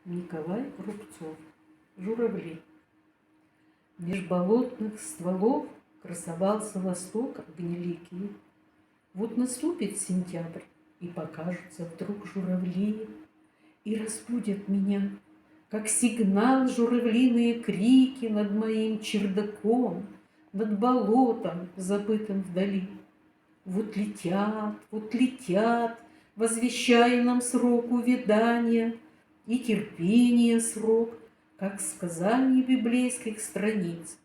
Николай Рубцов. Журавли. Меж болотных стволов красовался восток огнеликий. Вот наступит сентябрь, и покажутся вдруг журавли, и разбудят меня, как сигнал, журавлиные крики над моим чердаком, над болотом, забытым вдали. Вот летят, возвещая нам срок увядания и терпения срок, как сказаний библейских страниц.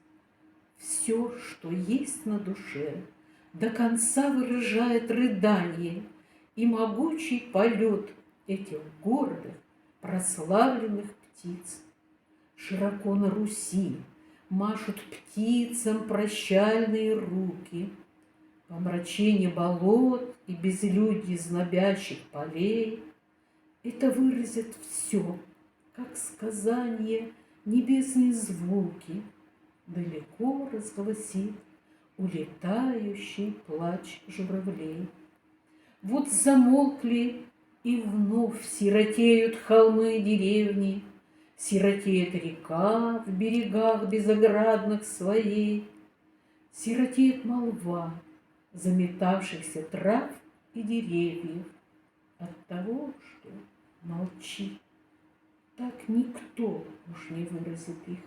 Все, что есть на душе, до конца выражает рыдание и могучий полет этих гордых, прославленных птиц. Широко на Руси машут птицам прощальные руки. Помрачение болот и безлюдье знобящих полей это выразит все, как сказание небесные звуки далеко разгласит улетающий плач журавлей. Вот замолкли и вновь сиротеют холмы и деревни, сиротеет река в берегах безоградных своей, сиротеет молва заметавшихся трав и деревьев от того, что молчит. Так никто уж не выразит их.